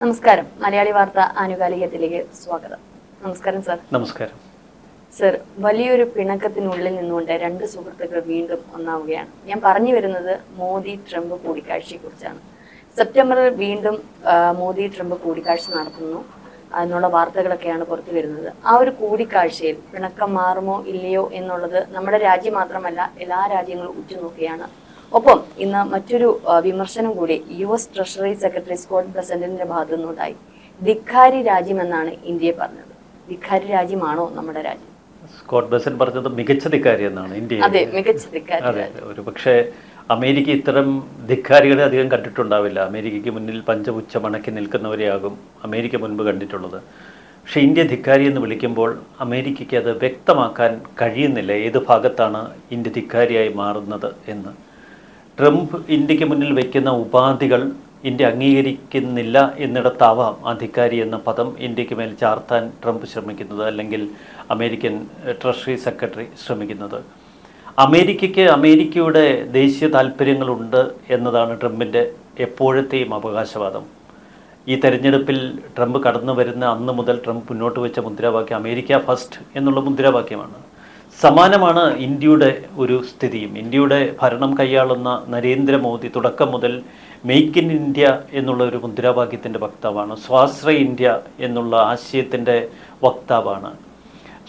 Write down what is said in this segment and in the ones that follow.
നമസ്കാരം. മലയാളി വാർത്ത ആനുകാലികത്തിലേക്ക് സ്വാഗതം. നമസ്കാരം സർ. നമസ്കാരം സർ, വലിയൊരു പിണക്കത്തിനുള്ളിൽ നിന്നുകൊണ്ട് രണ്ട് സുഹൃത്തുക്കൾ വീണ്ടും ഒന്നാവുകയാണ്. ഞാൻ പറഞ്ഞു വരുന്നത് മോദി ട്രംപ് കൂടിക്കാഴ്ചയെക്കുറിച്ചാണ്. സെപ്റ്റംബറിൽ വീണ്ടും മോദി ട്രംപ് കൂടിക്കാഴ്ച നടത്തുന്നു എന്നുള്ള വാർത്തകളൊക്കെയാണ് പുറത്തു വരുന്നത്. ആ ഒരു കൂടിക്കാഴ്ചയിൽ പിണക്കം മാറുമോ ഇല്ലയോ എന്നുള്ളത് നമ്മുടെ രാജ്യം മാത്രമല്ല എല്ലാ രാജ്യങ്ങളും ഉറ്റുനോക്കുകയാണ്. ഒപ്പം ഇന്ന് മറ്റൊരു വിമർശനം കൂടി US ട്രഷറി സെക്രട്ടറി സ്കോട്ട് ബെസന്റിന്റെ ഭാഗത്തു നിന്നുണ്ടായി. ധിക്കാരി രാജ്യമെന്നാണ് ഇന്ത്യയെ പറഞ്ഞത്. ധിക്കാരി രാജ്യമാണോ നമ്മുടെ രാജ്യം? സ്കോട്ട് ബെസന്റ് പറഞ്ഞത് മികച്ച ധിക്കാരി എന്നാണ് ഇന്ത്യ. അതെ, മികച്ച ധിക്കാരി. അതെ, ഒരു പക്ഷേ അമേരിക്ക ഇത്തരം ധിക്കാരികളെ അധികം കണ്ടിട്ടുണ്ടാവില്ല. അമേരിക്കയ്ക്ക് മുന്നിൽ പഞ്ചപുച്ഛ മണക്കി നിൽക്കുന്നവരെയാകും അമേരിക്ക മുൻപ് കണ്ടിട്ടുള്ളത്. പക്ഷേ ഇന്ത്യ ധിക്കാരി എന്ന് വിളിക്കുമ്പോൾ അമേരിക്കയ്ക്ക് അത് വ്യക്തമാക്കാൻ കഴിയുന്നില്ല ഏത് ഭാഗത്താണ് ഇന്ത്യ ധിക്കാരിയായി മാറുന്നത് എന്ന്. ട്രംപ് ഇന്ത്യക്ക് മുന്നിൽ വയ്ക്കുന്ന ഉപാധികൾ ഇന്ത്യ അംഗീകരിക്കുന്നില്ല എന്നിടത്താവാം അധികാരി എന്ന പദം ഇന്ത്യക്ക് മേൽ ചാർത്താൻ ട്രംപ് ശ്രമിക്കുന്നത്, അല്ലെങ്കിൽ അമേരിക്കൻ ട്രഷറി സെക്രട്ടറി ശ്രമിക്കുന്നത്. അമേരിക്കയ്ക്ക് അമേരിക്കയുടെ ദേശീയ താല്പര്യങ്ങളുണ്ട് എന്നതാണ് ട്രംപിൻ്റെ എപ്പോഴത്തെയും അവകാശവാദം. ഈ തെരഞ്ഞെടുപ്പിൽ ട്രംപ് കടന്നു വരുന്ന അന്ന് മുതൽ ട്രംപ് മുന്നോട്ട് വെച്ച മുദ്രാവാക്യം അമേരിക്ക ഫസ്റ്റ് എന്നുള്ള മുദ്രാവാക്യമാണ്. സമാനമാണ് ഇന്ത്യയുടെ ഒരു സ്ഥിതിയും. ഇന്ത്യയുടെ ഭരണം കൈയാളുന്ന നരേന്ദ്രമോദി തുടക്കം മുതൽ മെയ്ക്ക് ഇൻ ഇന്ത്യ എന്നുള്ള ഒരു മുദ്രാവാക്യത്തിൻ്റെ വക്താവാണ്. സ്വാശ്രയ ഇന്ത്യ എന്നുള്ള ആശയത്തിൻ്റെ വക്താവാണ്.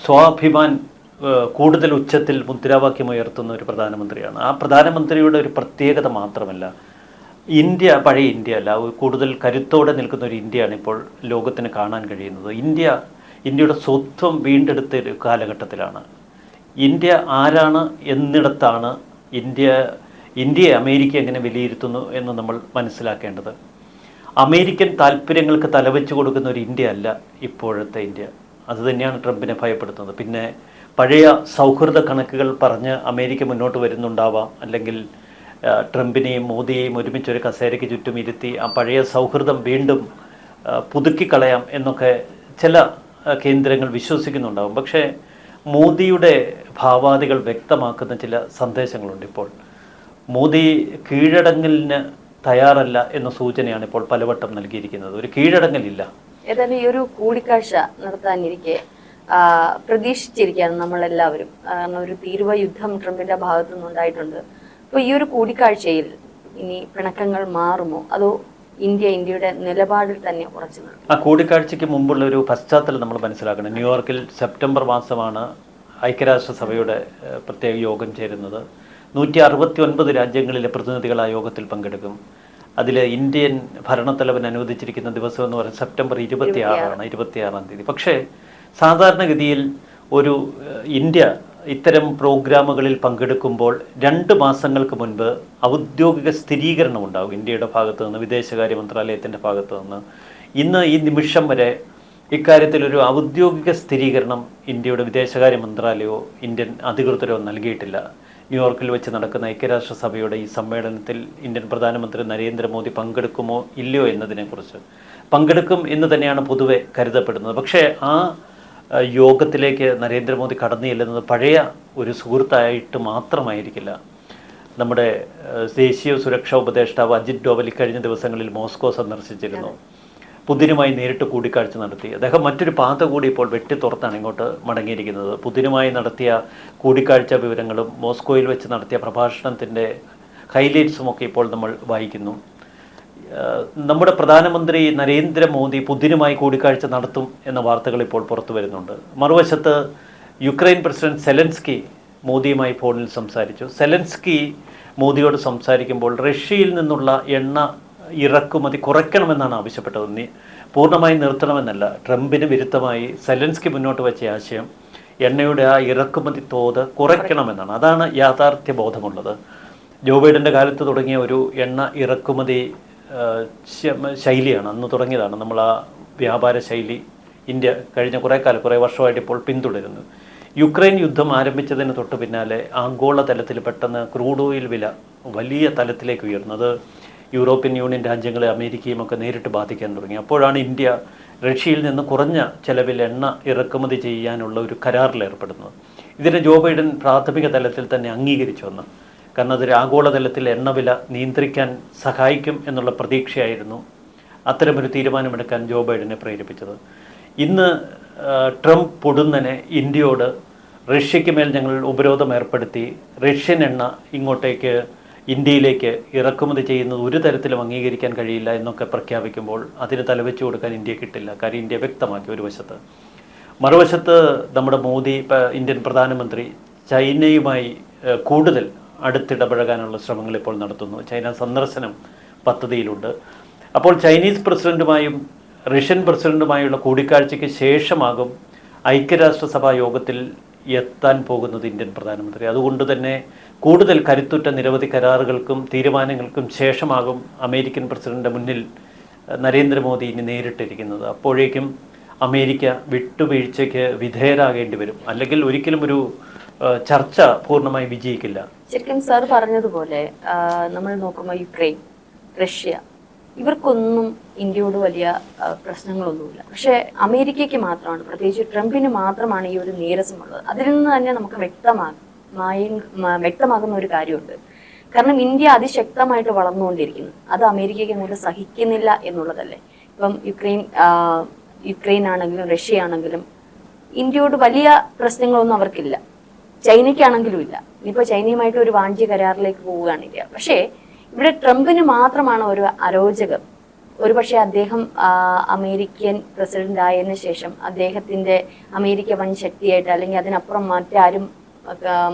സ്വാഭിമാൻ കൂടുതൽ ഉച്ചത്തിൽ മുദ്രാവാക്യം ഉയർത്തുന്ന ഒരു പ്രധാനമന്ത്രിയാണ്. ആ പ്രധാനമന്ത്രിയുടെ ഒരു പ്രത്യേകത മാത്രമല്ല, ഇന്ത്യ പഴയ ഇന്ത്യ അല്ല, കൂടുതൽ കരുത്തോടെ നിൽക്കുന്ന ഒരു ഇന്ത്യയാണ് ഇപ്പോൾ ലോകത്തിന് കാണാൻ കഴിയുന്നത്. ഇന്ത്യയുടെ സ്വത്വം വീണ്ടെടുത്ത ഒരു കാലഘട്ടത്തിലാണ്. ഇന്ത്യ ആരാണ് എന്നിടത്താണ് ഇന്ത്യയെ അമേരിക്ക എങ്ങനെ വിലയിരുത്തുന്നു എന്ന് നമ്മൾ മനസ്സിലാക്കേണ്ടത്. അമേരിക്കൻ താല്പര്യങ്ങൾക്ക് തലവെച്ച് കൊടുക്കുന്ന ഒരു ഇന്ത്യ അല്ല ഇപ്പോഴത്തെ ഇന്ത്യ. അതുതന്നെയാണ് ട്രംപിനെ ഭയപ്പെടുത്തുന്നത്. പിന്നെ പഴയ സൗഹൃദ കണക്കുകൾ പറഞ്ഞ് അമേരിക്ക മുന്നോട്ട് വരുന്നുണ്ടാവാം, അല്ലെങ്കിൽ ട്രംപിനെയും മോദിയെയും ഒരുമിച്ചൊരു കസേരയ്ക്ക് ചുറ്റും ഇരുത്തി ആ പഴയ സൗഹൃദം വീണ്ടും പുതുക്കിക്കളയാം എന്നൊക്കെ ചില കേന്ദ്രങ്ങൾ വിശ്വസിക്കുന്നുണ്ടാവും. പക്ഷേ മോദിയുടെ ഭാവാദികൾ വ്യക്തമാക്കുന്ന ചില സന്ദേശങ്ങളുണ്ട്. ഇപ്പോൾ മോദി കീഴടങ്ങലിന് തയ്യാറല്ല എന്ന സൂചനയാണ് ഇപ്പോൾ പലവട്ടം നൽകിയിരിക്കുന്നത്. ഒരു കീഴടങ്ങലില്ല. ഏതായാലും ഈ ഒരു കൂടിക്കാഴ്ച നടത്താനിരിക്കെ പ്രതീക്ഷിച്ചിരിക്കുകയാണ് നമ്മളെല്ലാവരും. കാരണം ഒരു തീരുവ യുദ്ധം ട്രംപിന്റെ ഭാഗത്തു നിന്നുണ്ടായിട്ടുണ്ട്. അപ്പോൾ ഈ ഒരു കൂടിക്കാഴ്ചയിൽ ഇനി പിണക്കങ്ങൾ മാറുമോ, അതോ ഇന്ത്യയുടെ നിലപാടിൽ തന്നെ ഉറച്ചു നിൽക്കും? ആ കൂടിക്കാഴ്ചയ്ക്ക് മുമ്പുള്ള ഒരു പശ്ചാത്തലം നമ്മൾ മനസ്സിലാക്കണം. ന്യൂയോർക്കിൽ സെപ്റ്റംബർ മാസമാണ് ഐക്യരാഷ്ട്രസഭയുടെ പ്രത്യേക യോഗം ചേരുന്നത്. 169 രാജ്യങ്ങളിലെ പ്രതിനിധികൾ ആ യോഗത്തിൽ പങ്കെടുക്കും. അതിൽ ഇന്ത്യൻ ഭരണത്തലവൻ അനുവദിച്ചിരിക്കുന്ന ദിവസം എന്ന് പറയുന്നത് സെപ്റ്റംബർ 26-ആം തീയതി. പക്ഷേ സാധാരണഗതിയിൽ ഒരു ഇന്ത്യ ഇത്തരം പ്രോഗ്രാമുകളിൽ പങ്കെടുക്കുമ്പോൾ 2 മാസങ്ങൾക്ക് മുൻപ് ഔദ്യോഗിക സ്ഥിരീകരണം ഉണ്ടാകും ഇന്ത്യയുടെ ഭാഗത്തു നിന്ന്, വിദേശകാര്യ മന്ത്രാലയത്തിൻ്റെ ഭാഗത്തു നിന്ന്. ഇന്ന് ഈ നിമിഷം വരെ ഇക്കാര്യത്തിലൊരു ഔദ്യോഗിക സ്ഥിരീകരണം ഇന്ത്യയുടെ വിദേശകാര്യ മന്ത്രാലയമോ ഇന്ത്യൻ അധികൃതരോ നൽകിയിട്ടില്ല. ന്യൂയോർക്കിൽ വെച്ച് നടക്കുന്ന ഐക്യരാഷ്ട്രസഭയുടെ ഈ സമ്മേളനത്തിൽ ഇന്ത്യൻ പ്രധാനമന്ത്രി നരേന്ദ്രമോദി പങ്കെടുക്കുമോ ഇല്ലയോ എന്നതിനെക്കുറിച്ച്. പങ്കെടുക്കും എന്ന് തന്നെയാണ് പൊതുവെ കരുതപ്പെടുന്നത്. പക്ഷേ ആ യോഗത്തിലേക്ക് നരേന്ദ്രമോദി കടന്നു ചെല്ലുന്നത് പഴയ ഒരു സുഹൃത്തായിട്ട് മാത്രമായിരിക്കില്ല. നമ്മുടെ ദേശീയ സുരക്ഷാ ഉപദേഷ്ടാവ് അജിത് ഡോവൽ കഴിഞ്ഞ ദിവസങ്ങളിൽ മോസ്കോ സന്ദർശിച്ചിരുന്നു. പുതിനുമായി നേരിട്ട് കൂടിക്കാഴ്ച നടത്തി. അദ്ദേഹം മറ്റൊരു പാത കൂടി ഇപ്പോൾ വെട്ടിത്തുറത്താണ് ഇങ്ങോട്ട് മടങ്ങിയിരിക്കുന്നത്. പുതിനുമായി നടത്തിയ കൂടിക്കാഴ്ച വിവരങ്ങളും മോസ്കോയിൽ വെച്ച് നടത്തിയ പ്രഭാഷണത്തിൻ്റെ ഹൈലൈറ്റ്സുമൊക്കെ ഇപ്പോൾ നമ്മൾ വായിക്കുന്നു. നമ്മുടെ പ്രധാനമന്ത്രി നരേന്ദ്രമോദി പുതിനുമായി കൂടിക്കാഴ്ച നടത്തും എന്ന വാർത്തകൾ ഇപ്പോൾ പുറത്തു വരുന്നുണ്ട്. മറുവശത്ത് യുക്രൈൻ പ്രസിഡന്റ് സെലൻസ്കി മോദിയുമായി ഫോണിൽ സംസാരിച്ചു. സെലൻസ്കി മോദിയോട് സംസാരിക്കുമ്പോൾ റഷ്യയിൽ നിന്നുള്ള എണ്ണ ഇറക്കുമതി കുറയ്ക്കണമെന്നാണ് ആവശ്യപ്പെട്ടത്. പൂർണ്ണമായി നിർത്തണമെന്നല്ല. ട്രംപിന് വിരുദ്ധമായി സെലൻസ്കി മുന്നോട്ട് വെച്ച ആശയം എണ്ണയുടെ ആ ഇറക്കുമതി തോത് കുറയ്ക്കണമെന്നാണ്. അതാണ് യാഥാർത്ഥ്യ ബോധമുള്ളത്. ജോ ബൈഡൻ്റെ കാലത്ത് തുടങ്ങിയ ഒരു എണ്ണ ഇറക്കുമതി ശൈലിയാണ്, അന്ന് തുടങ്ങിയതാണ്. നമ്മൾ ആ വ്യാപാര ശൈലി ഇന്ത്യ കഴിഞ്ഞ കുറേ വർഷമായിട്ട് ഇപ്പോൾ പിന്തുടരുന്നു. യുക്രൈൻ യുദ്ധം ആരംഭിച്ചതിന് തൊട്ട് പിന്നാലെ ആഗോള തലത്തിൽ പെട്ടെന്ന് ക്രൂഡ് ഓയിൽ വില വലിയ തലത്തിലേക്ക് ഉയർന്നത്. യൂറോപ്യൻ യൂണിയൻ രാജ്യങ്ങളെ അമേരിക്കയും ഒക്കെ നേരിട്ട് ബാധിക്കാൻ തുടങ്ങി. അപ്പോഴാണ് ഇന്ത്യ റഷ്യയിൽ നിന്ന് കുറഞ്ഞ ചെലവിൽ എണ്ണ ഇറക്കുമതി ചെയ്യാനുള്ള ഒരു കരാറിൽ ഏർപ്പെടുന്നത്. ഇതിനെ ജോ ബൈഡൻ പ്രാഥമിക തലത്തിൽ തന്നെ അംഗീകരിച്ചു വന്നു. കാരണം അതൊരു ആഗോളതലത്തിൽ എണ്ണവില നിയന്ത്രിക്കാൻ സഹായിക്കും എന്നുള്ള പ്രതീക്ഷയായിരുന്നു അത്തരമൊരു തീരുമാനമെടുക്കാൻ ജോ ബൈഡനെ പ്രേരിപ്പിച്ചത്. ഇന്ന് ട്രംപ് പൊടുന്നനെ ഇന്ത്യയോട് റഷ്യയ്ക്ക് മേൽ ഞങ്ങൾ ഉപരോധം ഏർപ്പെടുത്തി, റഷ്യൻ എണ്ണ ഇങ്ങോട്ടേക്ക് ഇന്ത്യയിലേക്ക് ഇറക്കുമതി ചെയ്യുന്നത് ഒരു തരത്തിലും അംഗീകരിക്കാൻ കഴിയില്ല എന്നൊക്കെ പ്രഖ്യാപിക്കുമ്പോൾ അതിന് തലവെച്ചു കൊടുക്കാൻ ഇന്ത്യ കിട്ടില്ല. കാര്യം ഇന്ത്യ വ്യക്തമാക്കി ഒരു വശത്ത്. മറുവശത്ത് നമ്മുടെ മോദി ഇന്ത്യൻ പ്രധാനമന്ത്രി ചൈനയുമായി കൂടുതൽ അടുത്തിടപഴകാനുള്ള ശ്രമങ്ങൾ ഇപ്പോൾ നടത്തുന്നു. ചൈന സന്ദർശനം പദ്ധതിയിലുണ്ട്. അപ്പോൾ ചൈനീസ് പ്രസിഡന്റുമായും റഷ്യൻ പ്രസിഡന്റുമായുള്ള കൂടിക്കാഴ്ചയ്ക്ക് ശേഷമാകും ഐക്യരാഷ്ട്രസഭാ യോഗത്തിൽ എത്താൻ പോകുന്നത് ഇന്ത്യൻ പ്രധാനമന്ത്രി. അതുകൊണ്ട് തന്നെ കൂടുതൽ കരുത്തുറ്റ നിരവധി കരാറുകൾക്കും തീരുമാനങ്ങൾക്കും ശേഷമാകും അമേരിക്കൻ പ്രസിഡന്റിൻ്റെ മുന്നിൽ നരേന്ദ്രമോദി ഇനി നേരിട്ടിരിക്കുന്നത്. അപ്പോഴേക്കും അമേരിക്ക വിട്ടുവീഴ്ചയ്ക്ക് വിധേയരാകേണ്ടി വരും. അല്ലെങ്കിൽ ഒരിക്കലും ഒരു ചർച്ച പൂർണ്ണമായി വിജയിക്കില്ല. ശരിക്കും സാർ പറഞ്ഞതുപോലെ നമ്മൾ നോക്കുമ്പോൾ യുക്രൈൻ, റഷ്യ, ഇവർക്കൊന്നും ഇന്ത്യയോട് വലിയ പ്രശ്നങ്ങളൊന്നുമില്ല. പക്ഷേ അമേരിക്കയ്ക്ക് മാത്രമാണ്, പ്രത്യേകിച്ച് ട്രംപിന് മാത്രമാണ് ഈ ഒരു നീരസമുള്ളത്. അതിൽ നിന്ന് തന്നെ നമുക്ക് വ്യക്തമാകുന്ന ഒരു കാര്യമുണ്ട്. കാരണം ഇന്ത്യ അതിശക്തമായിട്ട് വളർന്നുകൊണ്ടിരിക്കുന്നു. അത് അമേരിക്കയ്ക്ക് അങ്ങോട്ട് സഹിക്കുന്നില്ല എന്നുള്ളതല്ലേ. ഇപ്പം യുക്രൈൻ ആണെങ്കിലും റഷ്യ ആണെങ്കിലും ഇന്ത്യയോട് വലിയ പ്രശ്നങ്ങളൊന്നും അവർക്കില്ല. ചൈനയ്ക്കാണെങ്കിലും ഇല്ല. ഇനിയിപ്പോൾ ചൈനയുമായിട്ട് ഒരു വാണിജ്യ കരാറിലേക്ക് പോവുകയാണ് ഇന്ത്യ. പക്ഷേ ഇവിടെ ട്രംപിന് മാത്രമാണ് ഒരു അരോചകം. ഒരുപക്ഷെ അദ്ദേഹം അമേരിക്കൻ പ്രസിഡന്റ് ആയതിനു ശേഷം അദ്ദേഹത്തിന്റെ അമേരിക്ക വൻ ശക്തിയായിട്ട് അല്ലെങ്കിൽ അതിനപ്പുറം മറ്റാരും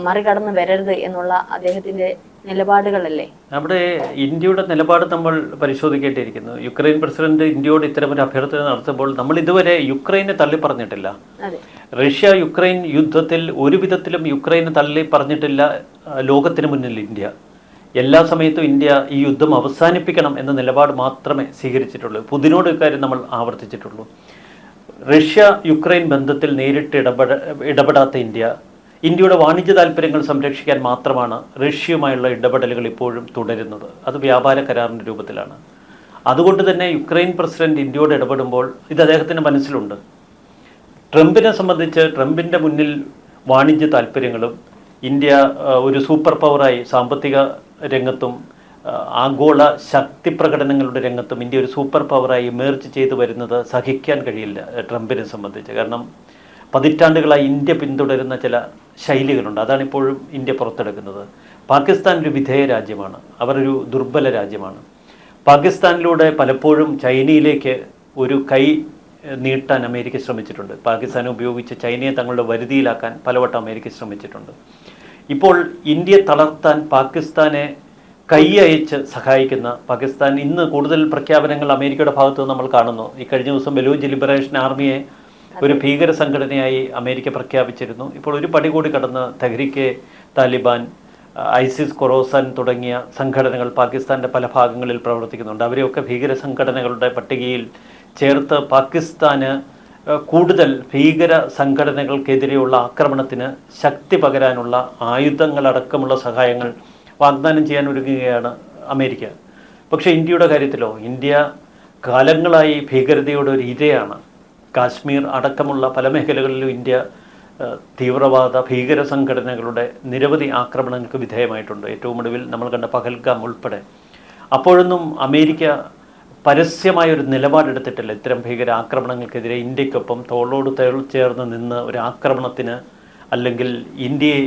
മറികടന്ന് വരരുത് എന്നുള്ള അദ്ദേഹത്തിന്റെ നിലപാടുകളല്ലേ. അവിടെ ഇന്ത്യയുടെ നിലപാട് നമ്മൾ പരിശോധിക്കേണ്ടിയിരിക്കുന്നു. യുക്രൈൻ പ്രസിഡന്റ് ഇന്ത്യയോട് ഇത്തരമൊരു അഭ്യർത്ഥന നടത്തുമ്പോൾ നമ്മൾ ഇതുവരെ യുക്രൈനെ തള്ളി പറഞ്ഞിട്ടില്ല. റഷ്യ യുക്രൈൻ യുദ്ധത്തിൽ ഒരു വിധത്തിലും യുക്രൈനെ തള്ളി പറഞ്ഞിട്ടില്ല ലോകത്തിന് മുന്നിൽ ഇന്ത്യ. എല്ലാ സമയത്തും ഇന്ത്യ ഈ യുദ്ധം അവസാനിപ്പിക്കണം എന്ന നിലപാട് മാത്രമേ സ്വീകരിച്ചിട്ടുള്ളൂ. പുതിനോട് ഇക്കാര്യം നമ്മൾ ആവർത്തിച്ചിട്ടുള്ളൂ. റഷ്യ യുക്രൈൻ ബന്ധത്തിൽ നേരിട്ട് ഇടപെടാത്ത ഇന്ത്യയുടെ വാണിജ്യ താല്പര്യങ്ങൾ സംരക്ഷിക്കാൻ മാത്രമാണ് റഷ്യയുമായുള്ള ഇടപെടലുകൾ ഇപ്പോഴും തുടരുന്നത്. അത് വ്യാപാര കരാറിൻ്റെ രൂപത്തിലാണ്. അതുകൊണ്ട് തന്നെ യുക്രൈൻ പ്രസിഡന്റ് ഇന്ത്യയോട് ഇടപെടുമ്പോൾ ഇത് അദ്ദേഹത്തിന് മനസ്സിലുണ്ട്. ട്രംപിനെ സംബന്ധിച്ച് ട്രംപിൻ്റെ മുന്നിൽ വാണിജ്യ താല്പര്യങ്ങളും ഇന്ത്യ ഒരു സൂപ്പർ പവറായി സാമ്പത്തിക രംഗത്തും ആഗോള ശക്തി പ്രകടനങ്ങളുടെ രംഗത്തും ഇന്ത്യ ഒരു സൂപ്പർ പവറായി ഇമേർജ് ചെയ്തു വരുന്നത് സഹിക്കാൻ കഴിയില്ല ട്രംപിനെ സംബന്ധിച്ച്. കാരണം പതിറ്റാണ്ടുകളായി ഇന്ത്യ പിന്തുടരുന്ന ചില ശൈലികളുണ്ട്. അതാണിപ്പോഴും ഇന്ത്യ പുറത്തെടുക്കുന്നത്. പാകിസ്ഥാൻ ഒരു വിധേയ രാജ്യമാണ്, അവരൊരു ദുർബല രാജ്യമാണ്. പാകിസ്ഥാനിലൂടെ പലപ്പോഴും ചൈനയിലേക്ക് ഒരു കൈ നീട്ടാൻ അമേരിക്ക ശ്രമിച്ചിട്ടുണ്ട്. പാകിസ്ഥാനെ ഉപയോഗിച്ച് ചൈനയെ തങ്ങളുടെ വരുതിയിലാക്കാൻ പലവട്ടം അമേരിക്ക ശ്രമിച്ചിട്ടുണ്ട്. ഇപ്പോൾ ഇന്ത്യയെ തളർത്താൻ പാകിസ്ഥാനെ കൈ അയച്ച് സഹായിക്കുന്ന പാകിസ്ഥാൻ ഇന്ന് കൂടുതൽ പ്രഖ്യാപനങ്ങൾ അമേരിക്കയുടെ ഭാഗത്ത് നമ്മൾ കാണുന്നു. ഈ കഴിഞ്ഞ ദിവസം ബലൂച്ച് ലിബറേഷൻ ആർമിയെ ഒരു ഭീകര സംഘടനയായി അമേരിക്ക പ്രഖ്യാപിച്ചിരുന്നു. ഇപ്പോൾ ഒരു പടി കൂടി കടന്ന് തെഹ്രീക്കെ താലിബാൻ, ഐസിസ്, ഖൊറാസാൻ തുടങ്ങിയ സംഘടനകൾ പാകിസ്ഥാൻ്റെ പല ഭാഗങ്ങളിൽ പ്രവർത്തിക്കുന്നുണ്ട്. അവരെയൊക്കെ ഭീകര സംഘടനകളുടെ പട്ടികയിൽ ചേർത്ത് പാകിസ്ഥാന് കൂടുതൽ ഭീകര സംഘടനകൾക്കെതിരെയുള്ള ആക്രമണത്തിന് ശക്തി പകരാനുള്ള ആയുധങ്ങളടക്കമുള്ള സഹായങ്ങൾ വാഗ്ദാനം ചെയ്യാൻ ഒരുങ്ങുകയാണ് അമേരിക്ക. പക്ഷേ ഇന്ത്യയുടെ കാര്യത്തിലോ, ഇന്ത്യ കാലങ്ങളായി ഭീകരതയുടെ ഒരു ഇരയാണ്. കാശ്മീർ അടക്കമുള്ള പല മേഖലകളിലും ഇന്ത്യ തീവ്രവാദ ഭീകര സംഘടനകളുടെ നിരവധി ആക്രമണങ്ങൾക്ക് വിധേയമായിട്ടുണ്ട്. ഏറ്റവും ഒടുവിൽ നമ്മൾ കണ്ട പഹൽഗാം ഉൾപ്പെടെ. അപ്പോഴൊന്നും അമേരിക്ക പരസ്യമായൊരു നിലപാടെടുത്തിട്ടില്ല. ഇത്തരം ഭീകര ആക്രമണങ്ങൾക്കെതിരെ ഇന്ത്യക്കൊപ്പം തോളോട് തോൾ ചേർന്ന് നിന്ന് ഒരു ആക്രമണത്തിന് അല്ലെങ്കിൽ ഇന്ത്യയെ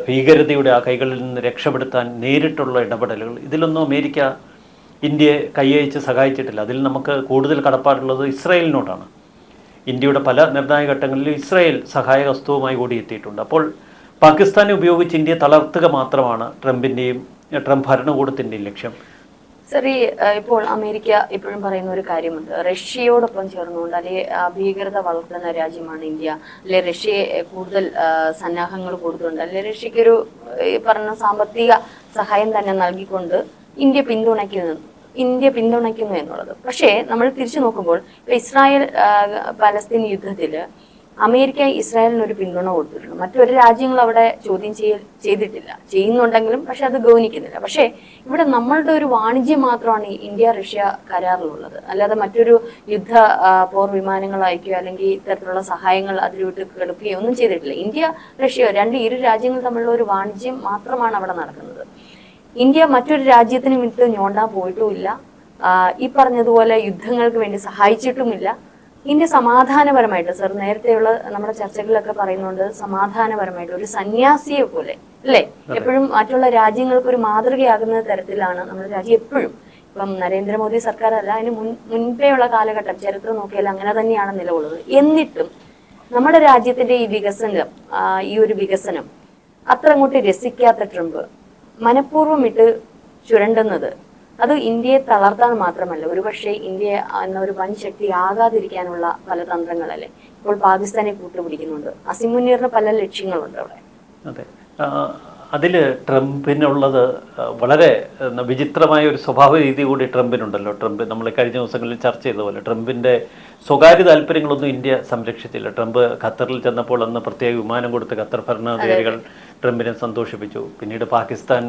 ഭീകരതയുടെ ആ കൈകളിൽ നിന്ന് രക്ഷപ്പെടുത്താൻ നേരിട്ടുള്ള ഇടപെടലുകൾ, ഇതിലൊന്നും അമേരിക്ക ഇന്ത്യയെ കൈയച്ച് സഹായിച്ചിട്ടില്ല. അതിൽ നമുക്ക് കൂടുതൽ കടപ്പാടുള്ളത് ഇസ്രായേലിനോടാണ്. ഇന്ത്യയുടെ പല നിർണായക ഘട്ടങ്ങളിലും ഇസ്രായേൽ സഹായ ഹസ്തവുമായി കൂടി എത്തിയിട്ടുണ്ട്. അപ്പോൾ പാകിസ്ഥാനെ ഉപയോഗിച്ച് ഇന്ത്യയെ തളർത്തുക മാത്രമാണ് ട്രംപ് ഭരണകൂടത്തിൻ്റെയും ലക്ഷ്യം. സർ, ഇപ്പോൾ അമേരിക്ക എപ്പോഴും പറയുന്ന ഒരു കാര്യമുണ്ട്, റഷ്യയോടൊപ്പം ചേർന്നുകൊണ്ട് അല്ലെങ്കിൽ ഭീകരത വളർത്തുന്ന രാജ്യമാണ് ഇന്ത്യ, അല്ലെ റഷ്യയെ കൂടുതൽ സന്നാഹങ്ങൾ കൊടുത്തുകൊണ്ട്, അല്ലെ റഷ്യക്കൊരു പറഞ്ഞ സാമ്പത്തിക സഹായം തന്നെ നൽകിക്കൊണ്ട് ഇന്ത്യ പിന്തുണയ്ക്കുന്നു എന്നുള്ളത്. പക്ഷേ നമ്മൾ തിരിച്ചു നോക്കുമ്പോൾ ഇപ്പൊ ഇസ്രായേൽ പലസ്തീൻ യുദ്ധത്തിൽ അമേരിക്ക ഇസ്രായേലിന് ഒരു പിന്തുണ കൊടുത്തിട്ടുണ്ട്. മറ്റൊരു രാജ്യങ്ങൾ അവിടെ ചോദ്യം ചെയ്തിട്ടില്ല, ചെയ്യുന്നുണ്ടെങ്കിലും പക്ഷെ അത് ഗൗനിക്കുന്നില്ല. പക്ഷേ ഇവിടെ നമ്മളുടെ ഒരു വാണിജ്യം മാത്രമാണ് ഇന്ത്യ റഷ്യ കരാറിലുള്ളത്. അല്ലാതെ മറ്റൊരു യുദ്ധ പോർ വിമാനങ്ങൾ അയക്കുകയോ അല്ലെങ്കിൽ ഇത്തരത്തിലുള്ള സഹായങ്ങൾ അതിലോട്ട് കെടുക്കുകയോ ഒന്നും ചെയ്തിട്ടില്ല. ഇന്ത്യ റഷ്യ ഇരു രാജ്യങ്ങൾ തമ്മിലുള്ള ഒരു വാണിജ്യം മാത്രമാണ് അവിടെ നടക്കുന്നത്. ഇന്ത്യ മറ്റൊരു രാജ്യത്തിന് വിട്ട് ഞോണ്ടാൻ പോയിട്ടുമില്ല, ഈ പറഞ്ഞതുപോലെ യുദ്ധങ്ങൾക്ക് വേണ്ടി സഹായിച്ചിട്ടുമില്ല. ഇന്ത്യ സമാധാനപരമായിട്ട്, സർ നേരത്തെയുള്ള നമ്മുടെ ചർച്ചകളിലൊക്കെ പറയുന്നുണ്ട്, സമാധാനപരമായിട്ട് ഒരു സന്യാസിയെ പോലെ അല്ലേ, എപ്പോഴും മറ്റുള്ള രാജ്യങ്ങൾക്ക് ഒരു മാതൃകയാകുന്ന തരത്തിലാണ് നമ്മുടെ രാജ്യം എപ്പോഴും. ഇപ്പം നരേന്ദ്രമോദി സർക്കാർ അല്ല, അതിന് മുൻപേയുള്ള കാലഘട്ടം ചരിത്രം നോക്കിയാൽ അങ്ങനെ തന്നെയാണ് നിലകൊള്ളുന്നത്. എന്നിട്ടും നമ്മുടെ രാജ്യത്തിന്റെ ഈ ഒരു വികസനം അത്ര അങ്ങോട്ട് രസിക്കാത്ത ട്രംപ് മനഃപൂർവ്വം ഇട്ട് ചുരണ്ടുന്നത് അത് ഇന്ത്യയെ തളർത്താൻ മാത്രമല്ല, ഒരുപക്ഷെ ഇന്ത്യ എന്നൊരു വൻ ശക്തി ആകാതിരിക്കാനുള്ള പല തന്ത്രങ്ങളല്ലേ. ഇപ്പോൾ പാകിസ്ഥാനെ കൂട്ടുപിടിക്കുന്നുണ്ട്. അസിം മുനീറിന് പല ലക്ഷ്യങ്ങളുണ്ട് അവിടെ. അതെ, അതിൽ ട്രംപിനുള്ളത് വളരെ വിചിത്രമായ ഒരു സ്വഭാവ രീതി കൂടി ട്രംപിനുണ്ടല്ലോ. ട്രംപ് നമ്മൾ കഴിഞ്ഞ ദിവസങ്ങളിൽ ചർച്ച ചെയ്ത പോലെ ട്രംപിൻ്റെ സ്വകാര്യ താല്പര്യങ്ങളൊന്നും ഇന്ത്യ സംരക്ഷിച്ചില്ല. ട്രംപ് ഖത്തറിൽ ചെന്നപ്പോൾ അന്ന് പ്രത്യേക വിമാനം കൊടുത്ത് ഖത്തർ ഭരണാധികാരികൾ ട്രംപിനെ സന്തോഷിപ്പിച്ചു. പിന്നീട് പാകിസ്ഥാൻ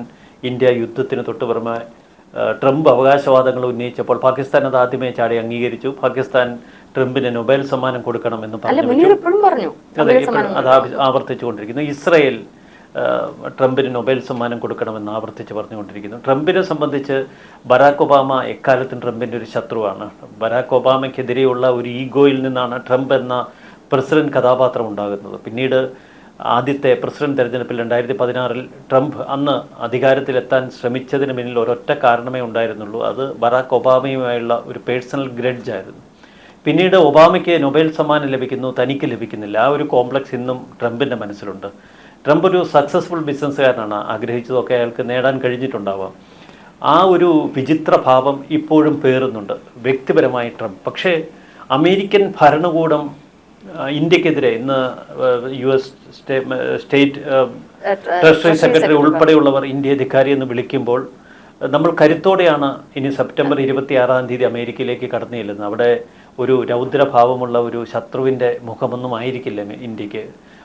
ഇന്ത്യ യുദ്ധത്തിന് തൊട്ടുപുറമെ ട്രംപ് അവകാശവാദങ്ങൾ ഉന്നയിച്ചപ്പോൾ പാകിസ്ഥാൻ അത് ആദ്യമേ ചാടി അംഗീകരിച്ചു. പാകിസ്ഥാൻ ട്രംപിന് നൊബേൽ സമ്മാനം കൊടുക്കണമെന്ന് പറഞ്ഞു. അതെ, അത് ആവർത്തിച്ചുകൊണ്ടിരിക്കുന്നു. ഇസ്രയേൽ ട്രംപിന് നൊബേൽ സമ്മാനം കൊടുക്കണമെന്ന് ആവർത്തിച്ച് പറഞ്ഞുകൊണ്ടിരിക്കുന്നു. ട്രംപിനെ സംബന്ധിച്ച് ബറാക്ക് ഒബാമ എക്കാലത്തും ട്രംപിൻ്റെ ഒരു ശത്രുവാണ്. ബറാക്ക് ഒബാമയ്ക്കെതിരെയുള്ള ഒരു ഈഗോയിൽ നിന്നാണ് ട്രംപ് എന്ന പ്രസിഡന്റ് കഥാപാത്രം ഉണ്ടാകുന്നത്. പിന്നീട് ആദ്യത്തെ പ്രസിഡന്റ് തെരഞ്ഞെടുപ്പിൽ 2016 ട്രംപ് അന്ന് അധികാരത്തിലെത്താൻ ശ്രമിച്ചതിന് പിന്നിൽ ഒരൊറ്റ കാരണമേ ഉണ്ടായിരുന്നുള്ളൂ. അത് ബറാക്ക് ഒബാമയുമായുള്ള ഒരു പേഴ്സണൽ ഗ്രഡ്ജായിരുന്നു. പിന്നീട് ഒബാമയ്ക്ക് നൊബേൽ സമ്മാനം ലഭിക്കുന്നു, തനിക്ക് ലഭിക്കുന്നില്ല. ആ ഒരു കോംപ്ലക്സ് ഇന്നും ട്രംപിൻ്റെ മനസ്സിലുണ്ട്. ട്രംപ് ഒരു സക്സസ്ഫുൾ ബിസിനസ്സുകാരനാണ്. ആഗ്രഹിച്ചതൊക്കെ അയാൾക്ക് നേടാൻ കഴിഞ്ഞിട്ടുണ്ടാവാം. ആ ഒരു വിചിത്ര ഭാവം ഇപ്പോഴും പേറുന്നുണ്ട് വ്യക്തിപരമായി ട്രംപ്. പക്ഷേ അമേരിക്കൻ ഭരണകൂടം ഇന്ത്യക്കെതിരെ ഇന്ന് US സ്റ്റേറ്റ് ട്രഷറി സെക്രട്ടറി ഉൾപ്പെടെയുള്ളവർ ഇന്ത്യയെ ധിക്കാരി എന്ന് വിളിക്കുമ്പോൾ നമ്മൾ കരുത്തോടെയാണ് ഇനി സെപ്റ്റംബർ 26 അമേരിക്കയിലേക്ക് കടന്നു ചെല്ലുന്നത്. അവിടെ ഒരു രൗദ്രഭാവമുള്ള ഒരു ശത്രുവിൻ്റെ മുഖമൊന്നും ആയിരിക്കില്ല ഇന്ത്യക്ക്.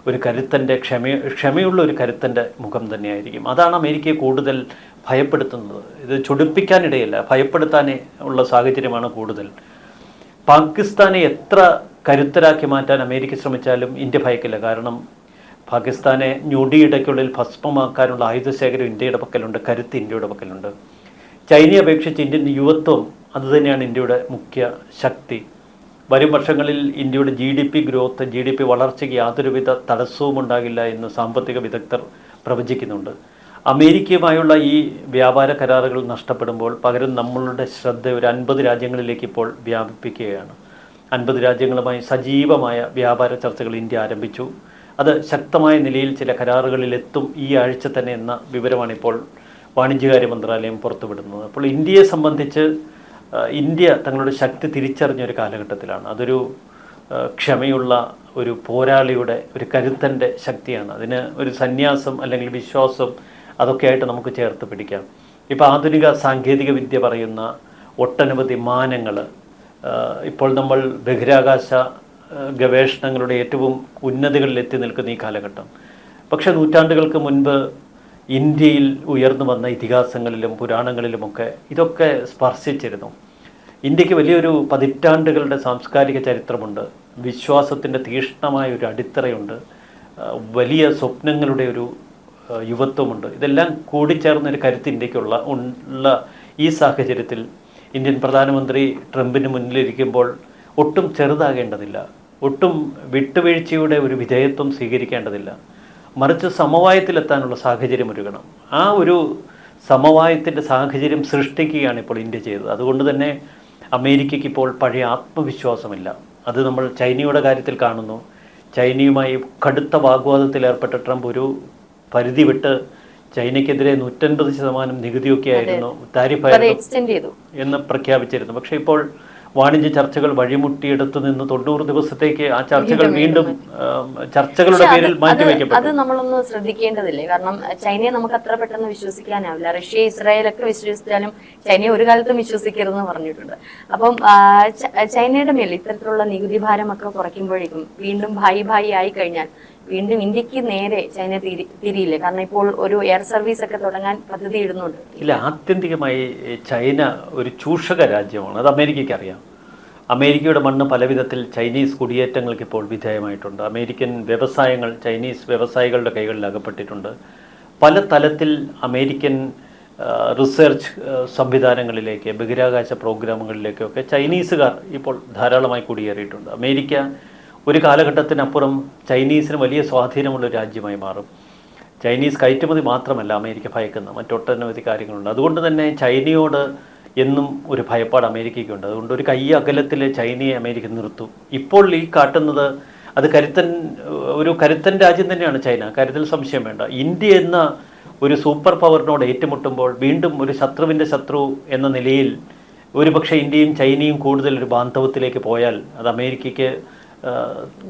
ഒരു കരുത്തൻ്റെ ക്ഷമയുള്ള ഒരു കരുത്തൻ്റെ മുഖം തന്നെയായിരിക്കും. അതാണ് അമേരിക്കയെ കൂടുതൽ ഭയപ്പെടുത്തുന്നത്. ഇത് ചൊടിപ്പിക്കാനിടയില്ല, ഭയപ്പെടുത്താനേ ഉള്ള സാഹചര്യമാണ് കൂടുതൽ. പാകിസ്ഥാനെ എത്ര കരുത്തരാക്കി മാറ്റാൻ അമേരിക്ക ശ്രമിച്ചാലും ഇന്ത്യ ഭയക്കില്ല. കാരണം പാകിസ്ഥാനെ ഞൊടിയിടയ്ക്കുള്ളിൽ ഭസ്മമാക്കാനുള്ള ആയുധശേഖരം ഇന്ത്യയുടെ പക്കലുണ്ട്, കരുത്ത് ഇന്ത്യയുടെ പക്കലുണ്ട്. ചൈനയെ അപേക്ഷിച്ച് ഇന്ത്യൻ യുവത്വം അതുതന്നെയാണ് ഇന്ത്യയുടെ മുഖ്യ ശക്തി. വരും വർഷങ്ങളിൽ ഇന്ത്യയുടെ GDP ഗ്രോത്ത്, GDP വളർച്ചയ്ക്ക് യാതൊരുവിധ തടസ്സവും ഉണ്ടാകില്ല എന്ന് സാമ്പത്തിക വിദഗ്ധർ പ്രവചിക്കുന്നുണ്ട്. അമേരിക്കയുമായുള്ള ഈ വ്യാപാര കരാറുകൾ നഷ്ടപ്പെടുമ്പോൾ പകരം നമ്മളുടെ ശ്രദ്ധ ഒരു 50 രാജ്യങ്ങളിലേക്ക് ഇപ്പോൾ വ്യാപിപ്പിക്കുകയാണ്. 50 രാജ്യങ്ങളുമായി സജീവമായ വ്യാപാര ചർച്ചകൾ ഇന്ത്യ ആരംഭിച്ചു. അത് ശക്തമായ നിലയിൽ ചില കരാറുകളിലെത്തും ഈ ആഴ്ച തന്നെ എന്ന വിവരമാണ് ഇപ്പോൾ വാണിജ്യകാര്യ മന്ത്രാലയം പുറത്തുവിടുന്നത്. അപ്പോൾ ഇന്ത്യയെ സംബന്ധിച്ച് ഇന്ത്യ തങ്ങളുടെ ശക്തി തിരിച്ചറിഞ്ഞൊരു കാലഘട്ടത്തിലാണ്. അതൊരു ക്ഷമയുള്ള ഒരു പോരാളിയുടെ, ഒരു കരുത്തൻ്റെ ശക്തിയാണ്. അതിന് ഒരു സന്യാസം അല്ലെങ്കിൽ വിശ്വാസം അതൊക്കെയായിട്ട് നമുക്ക് ചേർത്ത് പിടിക്കാം. ഇപ്പോൾ ആധുനിക സാങ്കേതിക വിദ്യ പറയുന്ന ഒട്ടനവധി മാനങ്ങൾ, ഇപ്പോൾ നമ്മൾ ബഹിരാകാശ ഗവേഷണങ്ങളുടെ ഏറ്റവും ഉന്നതികളിൽ എത്തി നിൽക്കുന്ന ഈ കാലഘട്ടം. പക്ഷേ നൂറ്റാണ്ടുകൾക്ക് മുൻപ് ഇന്ത്യയിൽ ഉയർന്നു വന്ന ഇതിഹാസങ്ങളിലും പുരാണങ്ങളിലുമൊക്കെ ഇതൊക്കെ സ്പർശിച്ചിരുന്നു. ഇന്ത്യക്ക് വലിയൊരു പതിറ്റാണ്ടുകളുടെ സാംസ്കാരിക ചരിത്രമുണ്ട്. വിശ്വാസത്തിൻ്റെ തീക്ഷ്ണമായ ഒരു അടിത്തറയുണ്ട്. വലിയ സ്വപ്നങ്ങളുടെ ഒരു യുവത്വമുണ്ട്. ഇതെല്ലാം കൂടിച്ചേർന്നൊരു കരുത്ത് ഇന്ത്യക്കുള്ള ഈ സാഹചര്യത്തിൽ ഇന്ത്യൻ പ്രധാനമന്ത്രി ട്രംപിന് മുന്നിലിരിക്കുമ്പോൾ ഒട്ടും ചെറുതാകേണ്ടതില്ല, ഒട്ടും വിട്ടുവീഴ്ചയുടെ ഒരു വിധേയത്വം സ്വീകരിക്കേണ്ടതില്ല. മറിച്ച് സമവായത്തിലെത്താനുള്ള സാഹചര്യം ഒരുക്കണം. ആ ഒരു സമവായത്തിൻ്റെ സാഹചര്യം സൃഷ്ടിക്കുകയാണ് ഇപ്പോൾ ഇന്ത്യ ചെയ്തത്. അതുകൊണ്ട് തന്നെ അമേരിക്കയ്ക്ക് ഇപ്പോൾ പഴയ ആത്മവിശ്വാസമില്ല. അത് നമ്മൾ ചൈനയുടെ കാര്യത്തിൽ കാണുന്നു. ചൈനയുമായി കടുത്ത വാഗ്വാദത്തിൽ ഏർപ്പെട്ട ട്രംപ് ഒരു പരിധി വിട്ട് ചൈനയ്ക്കെതിരെ 150% നികുതിയൊക്കെ ആയിരുന്നു, താരിഫായിരുന്നു എന്ന് പ്രഖ്യാപിച്ചിരുന്നു. പക്ഷേ ഇപ്പോൾ വാണിജ്യ ചർച്ചകൾ വഴിമുട്ടിയെടുത്തു നിന്ന് 90 ദിവസത്തേക്ക് ആ ചർച്ചകൾ വീണ്ടും ചർച്ചകളുടെ പേരിൽ മാറ്റിവെക്കപ്പെട്ടു. അത് നമ്മളൊന്ന് ശ്രദ്ധിക്കേണ്ടതില്ലേ? കാരണം ചൈനയെ നമുക്ക് അത്ര പെട്ടെന്ന് വിശ്വസിക്കാനാവില്ല. റഷ്യ, ഇസ്രായേലൊക്കെ വിശ്വസിച്ചാലും ചൈനയെ ഒരു കാലത്തും വിശ്വസിക്കരുതെന്ന് പറഞ്ഞിട്ടുണ്ട്. അപ്പം ചൈനയുടെ മേൽ ഇത്തരത്തിലുള്ള നികുതി ഭാരമൊക്കെ കുറയ്ക്കുമ്പോഴേക്കും വീണ്ടും ഭായി ആയി കഴിഞ്ഞാൽ വീണ്ടും ഇന്ത്യക്ക് നേരെ ചൈന തിരിയില്ലേ? കാരണം ഇപ്പോൾ ഒരു എയർ സർവീസ് ഒക്കെ തുടങ്ങാൻ പദ്ധതി ഇടുന്നുണ്ട്. ഇല്ല, ആത്യന്തികമായി ചൈന ഒരു ചൂഷക രാജ്യമാണ്. അത് അമേരിക്കയ്ക്ക് അറിയാം. അമേരിക്കയുടെ മണ്ണ് പലവിധത്തിൽ ചൈനീസ് കുടിയേറ്റങ്ങൾക്ക് ഇപ്പോൾ വിധേയമായിട്ടുണ്ട്. അമേരിക്കൻ വ്യവസായങ്ങൾ ചൈനീസ് വ്യവസായികളുടെ കൈകളിൽ അകപ്പെട്ടിട്ടുണ്ട്. പല തലത്തിൽ അമേരിക്കൻ റിസർച്ച് സംവിധാനങ്ങളിലേക്ക്, ബഹിരാകാശ പ്രോഗ്രാമുകളിലേക്കൊക്കെ ചൈനീസുകാർ ഇപ്പോൾ ധാരാളമായി കുടിയേറിയിട്ടുണ്ട്. അമേരിക്ക ഒരു കാലഘട്ടത്തിനപ്പുറം ചൈനീസിന് വലിയ സ്വാധീനമുള്ള രാജ്യമായി മാറും. ചൈനീസ് കയറ്റുമതി മാത്രമല്ല അമേരിക്ക ഭയക്കുന്ന മറ്റൊട്ടനവധി കാര്യങ്ങളുണ്ട്. അതുകൊണ്ട് തന്നെ ചൈനയോട് എന്നും ഒരു ഭയപ്പാട് അമേരിക്കയ്ക്കുണ്ട്. അതുകൊണ്ട് ഒരു കൈ അകലത്തിൽ ചൈനയെ അമേരിക്ക നിർത്തും. ഇപ്പോൾ ഈ കാട്ടുന്നത് അത് ഒരു കരുത്തൻ രാജ്യം തന്നെയാണ് ചൈന, കാര്യത്തിൽ സംശയം വേണ്ട. ഇന്ത്യ എന്ന ഒരു സൂപ്പർ പവറിനോട് ഏറ്റുമുട്ടുമ്പോൾ വീണ്ടും ഒരു ശത്രുവിൻ്റെ ശത്രു എന്ന നിലയിൽ ഒരുപക്ഷെ ഇന്ത്യയും ചൈനയും കൂടുതൽ ഒരു ബാന്ധവത്തിലേക്ക് പോയാൽ അത് അമേരിക്കയ്ക്ക്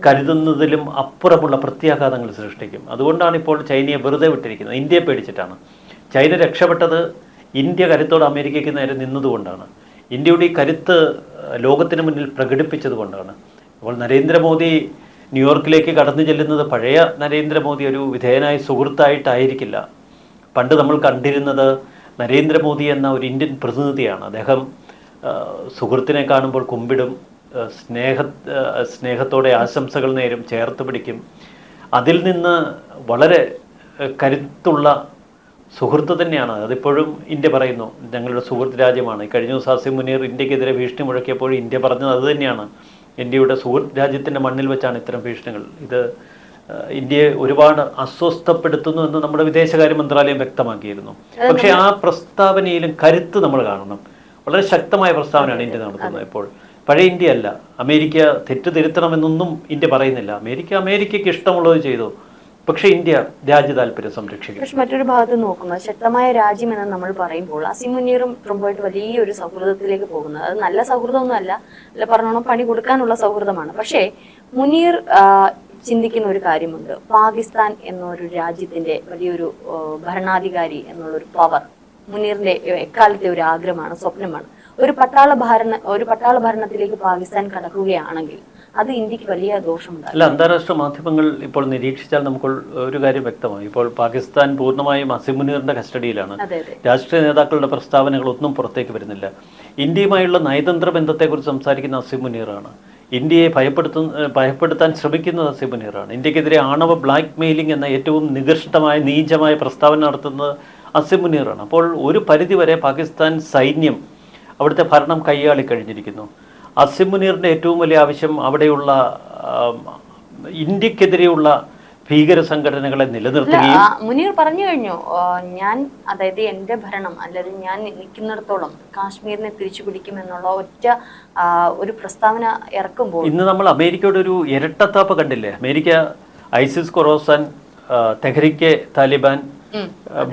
കരുതുന്നതിലും അപ്പുറമുള്ള പ്രത്യാഘാതങ്ങൾ സൃഷ്ടിക്കും. അതുകൊണ്ടാണ് ഇപ്പോൾ ചൈനയെ വെറുതെ വിട്ടിരിക്കുന്നത്. ഇന്ത്യയെ പേടിച്ചിട്ടാണ്. ചൈന രക്ഷപ്പെട്ടത് ഇന്ത്യ കരുത്തോട് അമേരിക്കയ്ക്ക് നേരെ നിന്നതുകൊണ്ടാണ്. ഇന്ത്യയുടെ ഈ കരുത്ത് ലോകത്തിന് മുന്നിൽ പ്രകടിപ്പിച്ചതുകൊണ്ടാണ്. അപ്പോൾ നരേന്ദ്രമോദി ന്യൂയോർക്കിലേക്ക് കടന്നു ചെല്ലുന്നത് പഴയ നരേന്ദ്രമോദി ഒരു വിധേയനായ സുഹൃത്തായിട്ടായിരിക്കില്ല. പണ്ട് നമ്മൾ കണ്ടിരുന്നത് നരേന്ദ്രമോദി എന്ന ഒരു ഇന്ത്യൻ പ്രതിനിധിയാണ്. അദ്ദേഹം സുഹൃത്തിനെ കാണുമ്പോൾ കുമ്പിടും, സ്നേഹത്തോടെ ആശംസകൾ നേരും, ചേർത്ത് പിടിക്കും. അതിൽ നിന്ന് വളരെ കരുത്തുള്ള സുഹൃത്ത് തന്നെയാണ്. അതിപ്പോഴും ഇന്ത്യ പറയുന്നു ഞങ്ങളുടെ സുഹൃത്ത് രാജ്യമാണ്. കഴിഞ്ഞ ദിവസം അസിം മുനീർ ഇന്ത്യക്കെതിരെ ഭീഷണി മുഴക്കിയപ്പോഴും ഇന്ത്യ പറഞ്ഞത് അത് തന്നെയാണ്. ഇന്ത്യയുടെ സുഹൃത്ത് രാജ്യത്തിൻ്റെ മണ്ണിൽ വെച്ചാണ് ഇത്തരം ഭീഷണികൾ. ഇത് ഇന്ത്യയെ ഒരുപാട് അസ്വസ്ഥപ്പെടുത്തുന്നു എന്ന് നമ്മുടെ വിദേശകാര്യ മന്ത്രാലയം വ്യക്തമാക്കിയിരുന്നു. പക്ഷേ ആ പ്രസ്താവനയിലും കരുത്ത് നമ്മൾ കാണണം. വളരെ ശക്തമായ പ്രസ്താവനയാണ് ഇന്ത്യ നടത്തുന്നത്. ഇപ്പോൾ പഴയ ഇന്ത്യ അല്ല. അമേരിക്ക തെറ്റ് തിരുത്തണമെന്നൊന്നും ഇന്ത്യ പറയുന്നില്ല. അമേരിക്കയ്ക്ക് ഇഷ്ടമുള്ളത് ചെയ്തു. പക്ഷേ ഇന്ത്യ രാജ്യ താല്പര്യം സംരക്ഷിക്കും. പക്ഷെ മറ്റൊരു ഭാഗത്ത് നോക്കുന്നത് ശക്തമായ രാജ്യം എന്ന് നമ്മൾ പറയുമ്പോൾ അസിം മുനീറും ട്രംപുമായിട്ട് വലിയൊരു സൗഹൃദത്തിലേക്ക് പോകുന്നത്, അത് നല്ല സൗഹൃദമൊന്നും അല്ല പറഞ്ഞോണം പണി കൊടുക്കാനുള്ള സൗഹൃദമാണ്. പക്ഷേ മുനീർ ചിന്തിക്കുന്ന ഒരു കാര്യമുണ്ട്. പാകിസ്ഥാൻ എന്നൊരു രാജ്യത്തിന്റെ വലിയൊരു ഭരണാധികാരി എന്നുള്ളൊരു പവർ മുനീറിന്റെ എക്കാലത്തെ ഒരു ആഗ്രഹമാണ്, സ്വപ്നമാണ്. ഒരു പട്ടാള ഭരണത്തിലേക്ക് പാകിസ്ഥാൻ കടക്കുകയാണെങ്കിൽ അത് ഇന്ത്യക്ക് വലിയ ദോഷമുണ്ടാകും. അല്ല, അന്താരാഷ്ട്ര മാധ്യമങ്ങൾ ഇപ്പോൾ നിരീക്ഷിച്ചാൽ നമുക്ക് ഒരു കാര്യം വ്യക്തമാണ്. ഇപ്പോൾ പാകിസ്ഥാൻ പൂർണ്ണമായും അസിം മുനീറിന്റെ കസ്റ്റഡിയിലാണ്. രാഷ്ട്രീയ നേതാക്കളുടെ പ്രസ്താവനകളൊന്നും പുറത്തേക്ക് വരുന്നില്ല. ഇന്ത്യയുമായുള്ള നയതന്ത്ര ബന്ധത്തെക്കുറിച്ച് സംസാരിക്കുന്ന അസിം മുനീറാണ്. ഇന്ത്യയെ ഭയപ്പെടുത്താൻ ശ്രമിക്കുന്നത് അസിം മുനീറാണ്. ഇന്ത്യക്കെതിരെ ആണവ ബ്ലാക്ക് മെയിലിംഗ് എന്ന ഏറ്റവും നികൃഷ്ടമായ നീചമായ പ്രസ്താവന നടത്തുന്നത് അസിം മുനീറാണ്. അപ്പോൾ ഒരു പരിധിവരെ പാകിസ്ഥാൻ സൈന്യം അവിടുത്തെ ഭരണം കൈയാളി കഴിഞ്ഞിരിക്കുന്നു. അസിം മുനീറിൻ്റെ ഏറ്റവും വലിയ ആവശ്യം അവിടെയുള്ള ഇന്ത്യക്കെതിരെയുള്ള ഭീകര സംഘടനകളെ നിലനിർത്തുകയും. മുനീർ പറഞ്ഞു കഴിഞ്ഞു, അതായത് എൻ്റെ ഭരണം അല്ലെങ്കിൽ ഞാൻ നിൽക്കുന്നിടത്തോളം കാശ്മീരിനെ തിരിച്ചു പിടിക്കുമെന്നുള്ള ഒറ്റ ഒരു പ്രസ്താവന ഇറക്കുമ്പോൾ ഇന്ന് നമ്മൾ അമേരിക്കയുടെ ഒരു ഇരട്ടത്താപ്പ് കണ്ടില്ലേ? America ISIS Khorasan, Tehrike Taliban,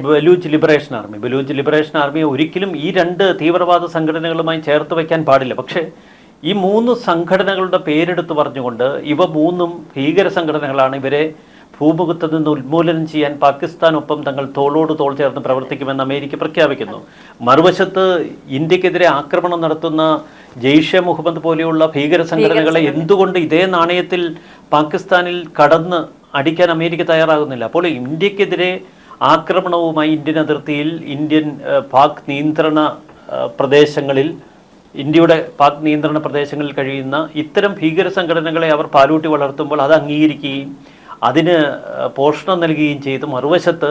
Baloch liberation ആർമിയെ ഒരിക്കലും ഈ രണ്ട് തീവ്രവാദ സംഘടനകളുമായി ചേർത്ത് വയ്ക്കാൻ പാടില്ല. പക്ഷേ ഈ മൂന്ന് സംഘടനകളുടെ പേരെടുത്ത് പറഞ്ഞുകൊണ്ട് ഇവ മൂന്നും ഭീകര സംഘടനകളാണ്, ഇവരെ ഭൂമുഖത്ത് നിന്ന് ഉന്മൂലനം ചെയ്യാൻ പാകിസ്ഥാനൊപ്പം തങ്ങൾ തോളോട് തോൾ ചേർന്ന് പ്രവർത്തിക്കുമെന്ന് അമേരിക്ക പ്രഖ്യാപിക്കുന്നു. മറുവശത്ത് ഇന്ത്യക്കെതിരെ ആക്രമണം നടത്തുന്ന ജെയ്ഷെ മുഹമ്മദ് പോലെയുള്ള ഭീകര സംഘടനകളെ എന്തുകൊണ്ട് ഇതേ നാണയത്തിൽ പാകിസ്ഥാനിൽ കടന്ന് അടിക്കാൻ അമേരിക്ക തയ്യാറാകുന്നില്ല? അപ്പോൾ ഇന്ത്യക്കെതിരെ ആക്രമണവുമായി ഇന്ത്യൻ അതിർത്തിയിൽ, പാക് നിയന്ത്രണ പ്രദേശങ്ങളിൽ, ഇന്ത്യയുടെ പാക് നിയന്ത്രണ പ്രദേശങ്ങളിൽ കഴിയുന്ന ഇത്തരം ഭീകര സംഘടനകളെ അവർ പാലൂട്ടി വളർത്തുമ്പോൾ അത് അംഗീകരിക്കുകയും അതിന് പോഷണം നൽകുകയും ചെയ്ത് മറുവശത്ത്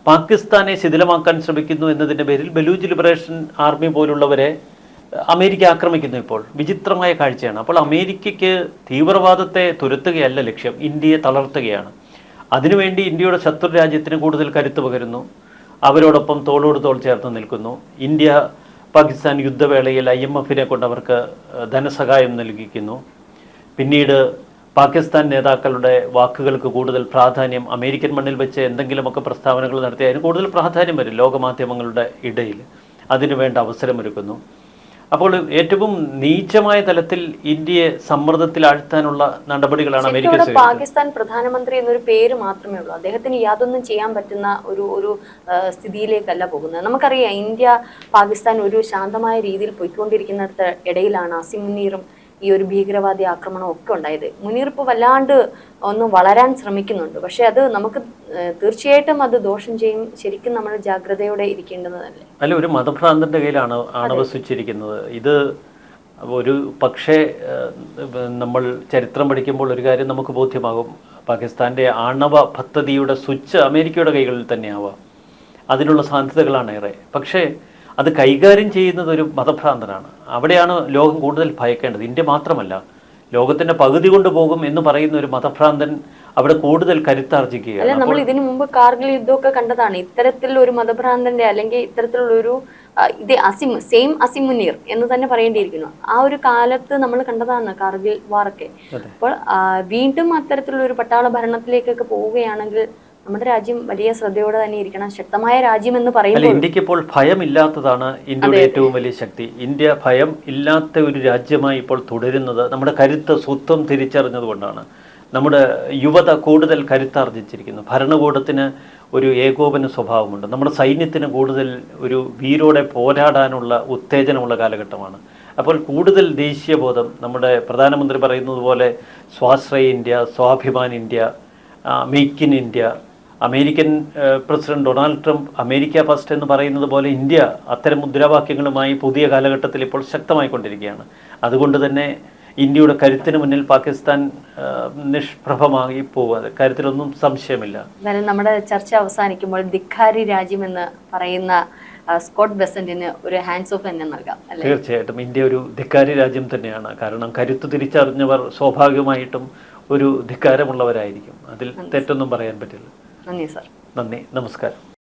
പാകിസ്ഥാനെ ശിഥിലമാക്കാൻ ശ്രമിക്കുന്നു എന്നതിൻ്റെ പേരിൽ ബലൂച്ച് ലിബറേഷൻ ആർമി പോലുള്ളവരെ അമേരിക്ക ആക്രമിക്കുന്നു. ഇപ്പോൾ വിചിത്രമായ കാഴ്ചയാണ്. അപ്പോൾ അമേരിക്കയ്ക്ക് തീവ്രവാദത്തെ തുരത്തുകയല്ല ലക്ഷ്യം, ഇന്ത്യയെ തളർത്തുകയാണ്. അതിനുവേണ്ടി ഇന്ത്യയുടെ ശത്രു രാജ്യത്തിന് കൂടുതൽ കരുത്ത് പകരുന്നു, അവരോടൊപ്പം തോളോട് തോൾ ചേർത്ത് നിൽക്കുന്നു. ഇന്ത്യ പാകിസ്ഥാൻ യുദ്ധവേളയിൽ IMF-നെ കൊണ്ട് അവർക്ക് ധനസഹായം നൽകിക്കുന്നു. പിന്നീട് പാകിസ്ഥാൻ നേതാക്കളുടെ വാക്കുകൾക്ക് കൂടുതൽ പ്രാധാന്യം, അമേരിക്കൻ മണ്ണിൽ വെച്ച് എന്തെങ്കിലുമൊക്കെ പ്രസ്താവനകൾ നടത്തി അതിന് കൂടുതൽ പ്രാധാന്യം വരും ലോകമാധ്യമങ്ങളുടെ ഇടയിൽ. അതിനുവേണ്ട അവസരമൊരുക്കുന്നു. അപ്പോൾ ഏറ്റവും നീചമായ തലത്തിൽ ഇന്ത്യയെ സമ്മർദ്ദത്തിലാഴ്ത്താനുള്ള നടപടികളാണ് അമേരിക്ക സ്വീകരിച്ചത്. പാകിസ്ഥാൻ പ്രധാനമന്ത്രി എന്നൊരു പേര് മാത്രമേ ഉള്ളൂ. അദ്ദേഹത്തിന് യാതൊന്നും ചെയ്യാൻ പറ്റുന്ന ഒരു സ്ഥിതിയിലേക്കല്ല പോകുന്നത്. നമുക്കറിയാം, ഇന്ത്യ പാകിസ്ഥാൻ ഒരു ശാന്തമായ രീതിയിൽ പോയിക്കൊണ്ടിരിക്കുന്നിടത്ത് ഇടയിലാണ് അസിം മുനീറും ഈ ഒരു ഭീകരവാദി ആക്രമണം ഒക്കെ ഉണ്ടായത്. മുനീർ ഇപ്പോൾ വല്ലാണ്ട് ഒന്ന് വളരാൻ ശ്രമിക്കുന്നുണ്ട്. പക്ഷെ അത് നമുക്ക് തീർച്ചയായിട്ടും അത് ദോഷം ചെയ്യും. ശരിക്കും നമ്മൾ ജാഗ്രതയോടെ ഇരിക്കേണ്ടതല്ലേ? അല്ല, ഒരു മതഭ്രാന്തന്റെ കയ്യിലാണ് ആണവസിച്ചിരിക്കുന്നത്. ഇത് ഒരു പക്ഷേ നമ്മൾ ചരിത്രം പഠിക്കുമ്പോൾ ഒരു കാര്യം നമുക്ക് ബോധ്യമാകും. പാകിസ്ഥാന്റെ ആണവ പദ്ധതിയുടെ സ്വിച്ച് അമേരിക്കയുടെ കൈകളിൽ തന്നെയാവാം. അതിനുള്ള സാധ്യതകളാണ് ഏറെ. പക്ഷേ അത് കൈകാര്യം ചെയ്യുന്നത് ഒരു മതഭ്രാന്തനാണ്. അവിടെയാണ് ലോകം കൂടുതൽ ഭയക്കേണ്ടത്. ഇന്ത്യ മാത്രമല്ല, ലോകത്തിൻ്റെ പകുതി കൊണ്ട് പോകും എന്ന് പറയുന്ന ഒരു മതഭ്രാന്തൻ അവിടെ കൂടുതൽ കരുത്താർജിക്കുകയാണ്. അല്ല, നമ്മൾ ഇതിനു മുമ്പ് കാർഗിൽ യുദ്ധമൊക്കെ കണ്ടതാണ്. ഇത്തരത്തിലുള്ള ഒരു മതഭ്രാന്തന്റെ അല്ലെങ്കിൽ ഇത്തരത്തിലുള്ള ഒരു ഇത് സെയിം അസിം മുനീർ എന്ന് തന്നെ പറയേണ്ടിയിരിക്കുന്നു. ആ ഒരു കാലത്ത് നമ്മൾ കണ്ടതാണ് കാർഗിൽ വാറൊക്കെ. അപ്പോൾ വീണ്ടും അത്തരത്തിലുള്ള ഒരു പട്ടാള ഭരണത്തിലേക്കൊക്കെ പോവുകയാണെങ്കിൽ നമ്മുടെ രാജ്യം വലിയ ശ്രദ്ധയോടെ തന്നെ ഇരിക്കണം. ശക്തമായ രാജ്യം എന്ന് പറയുമ്പോൾ ഇന്ത്യക്ക് ഇപ്പോൾ ഭയമില്ലാത്തതാണ് ഇന്ത്യയുടെ ഏറ്റവും വലിയ ശക്തി. ഇന്ത്യ ഭയം ഇല്ലാത്ത ഒരു രാജ്യമായി ഇപ്പോൾ തുടരുന്നത് നമ്മുടെ കരുത്ത് സ്വത്വം തിരിച്ചറിഞ്ഞതുകൊണ്ടാണ്. നമ്മുടെ യുവത കൂടുതൽ കരുത്താർജിച്ചിരിക്കുന്നു. ഭരണകൂടത്തിന് ഒരു ഏകോപന സ്വഭാവമുണ്ട്. നമ്മുടെ സൈന്യത്തിന് കൂടുതൽ ഒരു വീരോടെ പോരാടാനുള്ള ഉത്തേജനമുള്ള കാലഘട്ടമാണ്. അപ്പോൾ കൂടുതൽ ദേശീയബോധം, നമ്മുടെ പ്രധാനമന്ത്രി പറയുന്നത് പോലെ സ്വാശ്രയ India, Swabhiman India, make in India, American president Donald Trump America first എന്ന് പറയുന്നത് പോലെ ഇന്ത്യ അത്തരം മുദ്രാവാക്യങ്ങളുമായി പുതിയ കാലഘട്ടത്തിൽ ഇപ്പോൾ ശക്തമായിക്കൊണ്ടിരിക്കുകയാണ്. അതുകൊണ്ട് തന്നെ ഇന്ത്യയുടെ കരുത്തിന് മുന്നിൽ പാകിസ്ഥാൻ നിഷ്പ്രഭമായി പോവാതെ കാര്യത്തിലൊന്നും സംശയമില്ല. എന്നാലും നമ്മുടെ ചർച്ച അവസാനിക്കുമ്പോൾ ധിക്കാരി രാജ്യം എന്ന് പറയുന്ന സ്കോട്ട് ബെസന്റിന് ഒരു ഹാൻഡ്സ് ഓഫ് തന്നെ നൽകാം. തീർച്ചയായിട്ടും ഇന്ത്യ ഒരു ധിക്കാരി രാജ്യം തന്നെയാണ്. കാരണം കരുത്ത് തിരിച്ചറിഞ്ഞവർ സ്വാഭാവികമായിട്ടും ഒരു ധിക്കാരമുള്ളവരായിരിക്കും. അതിൽ തെറ്റൊന്നും പറയാൻ പറ്റില്ല. നന്ദി സർ. നന്ദി, നമസ്കാരം.